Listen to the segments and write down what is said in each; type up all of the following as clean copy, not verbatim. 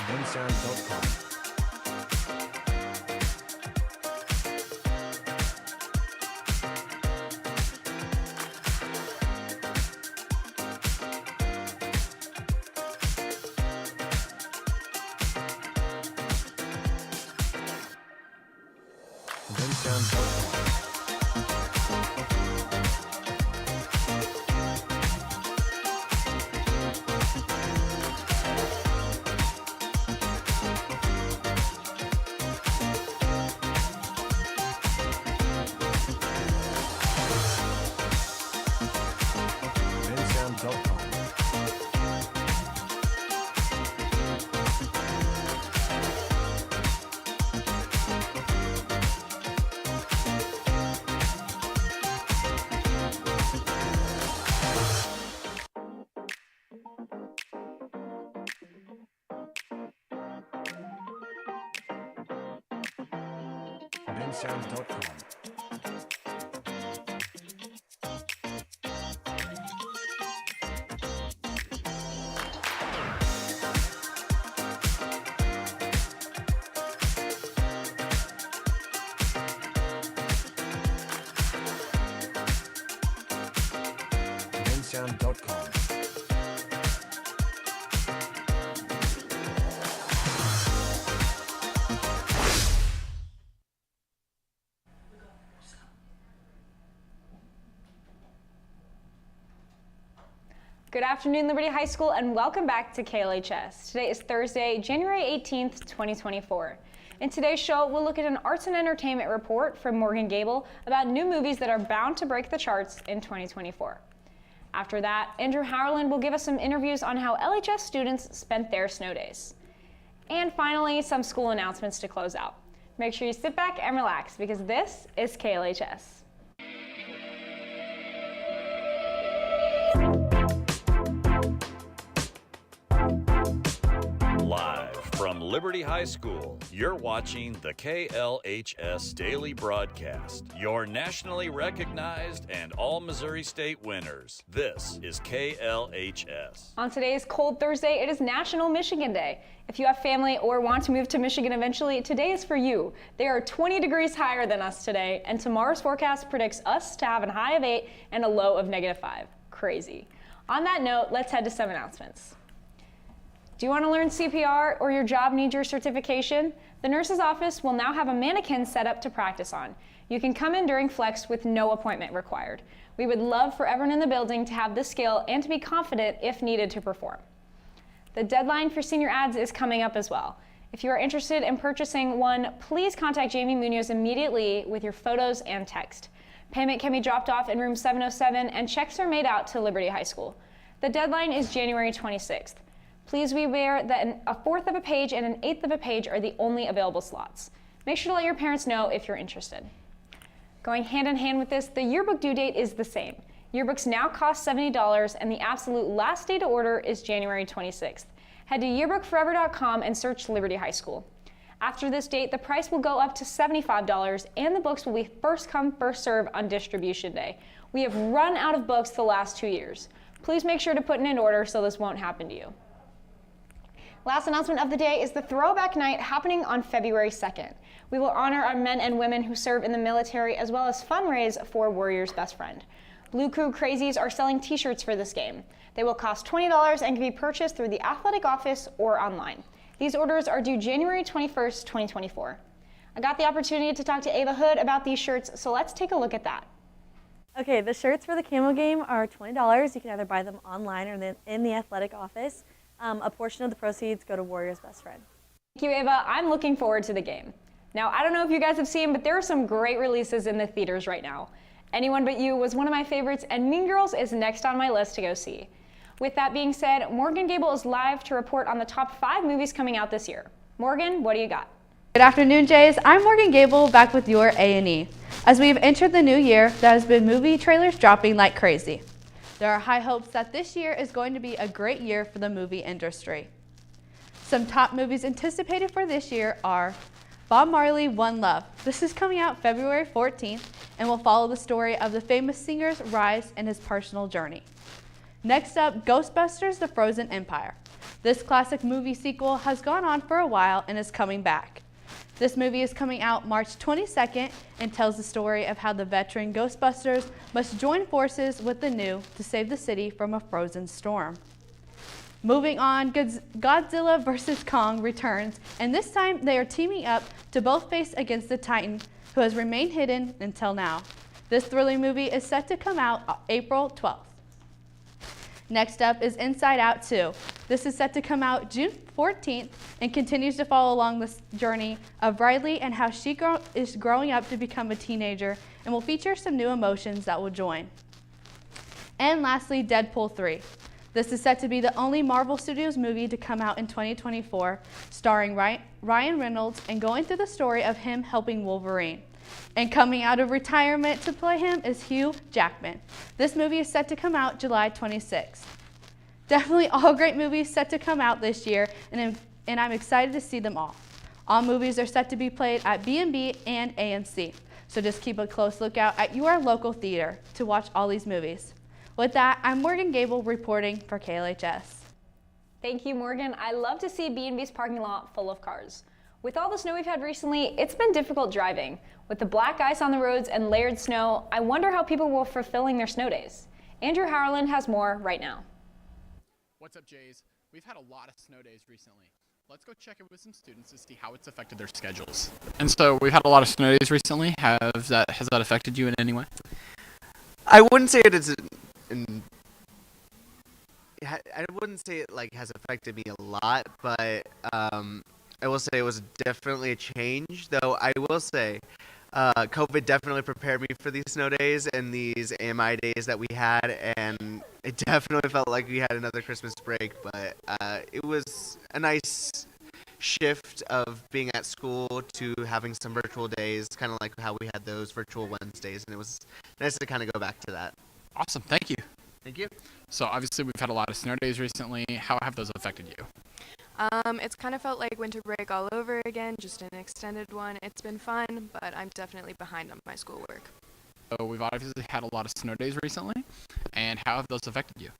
Bensound.com. Bensound.com. Bensound.com. Good afternoon, Liberty High School, and welcome back to KLHS. Today is Thursday, January 18th, 2024. In today's show, we'll look at an arts and entertainment report from Morgan Gable about new movies that are bound to break the charts in 2024. After that, Andrew Howland will give us some interviews on how LHS students spent their snow days. And finally, some school announcements to close out. Make sure you sit back and relax because this is KLHS. Live from Liberty High School, you're watching the KLHS Daily Broadcast, your nationally recognized and all Missouri State winners. This is KLHS. On today's Cold Thursday, it is National Michigan Day. If you have family or want to move to Michigan eventually, today is for you. They are 20 degrees higher than us today, and tomorrow's forecast predicts us to have a high of 8 and a low of -5. Crazy. On that note, let's head to some announcements. Do you want to learn CPR or your job needs your certification? The nurse's office will now have a mannequin set up to practice on. You can come in during flex with no appointment required. We would love for everyone in the building to have this skill and to be confident if needed to perform. The deadline for senior ads is coming up as well. If you are interested in purchasing one, please contact Jamie Munoz immediately with your photos and text. Payment can be dropped off in room 707 and checks are made out to Liberty High School. The deadline is January 26th. Please be aware that a fourth of a page and an eighth of a page are the only available slots. Make sure to let your parents know if you're interested. Going hand in hand with this, the yearbook due date is the same. Yearbooks now cost $70 and the absolute last day to order is January 26th. Head to yearbookforever.com and search Liberty High School. After this date, the price will go up to $75 and the books will be first come, first serve on distribution day. We have run out of books the last 2 years. Please make sure to put in an order so this won't happen to you. Last announcement of the day is the Throwback Night happening on February 2nd. We will honor our men and women who serve in the military as well as fundraise for Warrior's Best Friend. Blue Crew Crazies are selling t-shirts for this game. They will cost $20 and can be purchased through the athletic office or online. These orders are due January 21st, 2024. I got the opportunity to talk to Ava Hood about these shirts, so let's take a look at that. Okay, the shirts for the Camo Game are $20. You can either buy them online or in the athletic office. A portion of the proceeds go to Warrior's Best Friend. Thank you, Ava. I'm looking forward to the game. Now, I don't know if you guys have seen, but there are some great releases in the theaters right now. Anyone But You was one of my favorites, and Mean Girls is next on my list to go see. With that being said, Morgan Gable is live to report on the top 5 movies coming out this year. Morgan, what do you got? Good afternoon, Jays. I'm Morgan Gable, back with your A&E. As we've entered the new year, there has been movie trailers dropping like crazy. There are high hopes that this year is going to be a great year for the movie industry. Some top movies anticipated for this year are Bob Marley, One Love. This is coming out February 14th and will follow the story of the famous singer's rise and his personal journey. Next up, Ghostbusters: The Frozen Empire. This classic movie sequel has gone on for a while and is coming back. This movie is coming out March 22nd and tells the story of how the veteran Ghostbusters must join forces with the new to save the city from a frozen storm. Moving on, Godzilla vs. Kong returns, and this time they are teaming up to both face against the Titan, who has remained hidden until now. This thrilling movie is set to come out April 12th. Next up is Inside Out 2. This is set to come out June 14th and continues to follow along this journey of Riley and how she is growing up to become a teenager, and will feature some new emotions that will join. And lastly, Deadpool 3. This is set to be the only Marvel Studios movie to come out in 2024, starring Ryan Reynolds and going through the story of him helping Wolverine. And coming out of retirement to play him is Hugh Jackman. This movie is set to come out July 26th. Definitely all great movies set to come out this year, and I'm excited to see them all. All movies are set to be played at B&B and AMC, so just keep a close lookout at your local theater to watch all these movies. With that, I'm Morgan Gable reporting for KLHS. Thank you, Morgan. I love to see B&B's parking lot full of cars. With all the snow we've had recently, it's been difficult driving. With the black ice on the roads and layered snow, I wonder how people will fulfilling their snow days. Andrew Howland has more right now. What's up, Jays? We've had a lot of snow days recently. Let's go check it with some students to see how it's affected their schedules. And so we've had a lot of snow days recently. Has that affected you in any way? I wouldn't say it is. I wouldn't say it has affected me a lot, but I will say it was definitely a change. Though I will say, COVID definitely prepared me for these snow days and these AMI days that we had, and it definitely felt like we had another Christmas break. But it was a nice shift of being at school to having some virtual days, kind of like how we had those virtual Wednesdays, and it was nice to kind of go back to that. Awesome, thank you. Thank you. So obviously we've had a lot of snow days recently. How have those affected you? It's kind of felt like winter break all over again, just an extended one. It's been fun, but I'm definitely behind on my schoolwork. So we've obviously had a lot of snow days recently, and how have those affected you?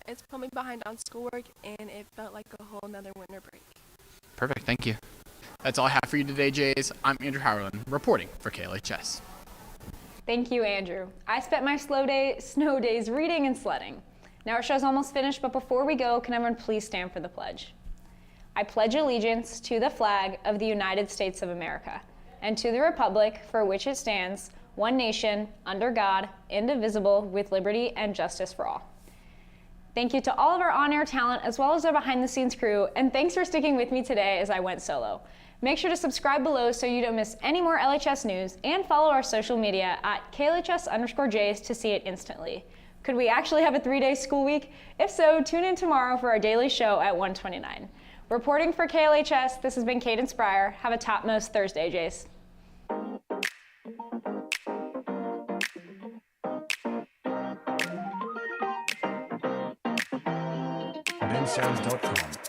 It's put me behind on schoolwork, and it felt like a whole nother winter break. Perfect, thank you. That's all I have for you today, Jays. I'm Andrew Howland, reporting for KLHS. Thank you, Andrew. I spent my snow days reading and sledding. Now our show's almost finished, but before we go, can everyone please stand for the pledge? I pledge allegiance to the flag of the United States of America and to the republic for which it stands, one nation, under God, indivisible, with liberty and justice for all. Thank you to all of our on-air talent as well as our behind-the-scenes crew, and thanks for sticking with me today as I went solo. Make sure to subscribe below so you don't miss any more LHS news, and follow our social media at KLHS_Jays to see it instantly. Could we actually have a 3-day school week? If so, tune in tomorrow for our daily show at 1:29. Reporting for KLHS, this has been Cadence Breyer. Have a topmost Thursday, Jays. bensounds.com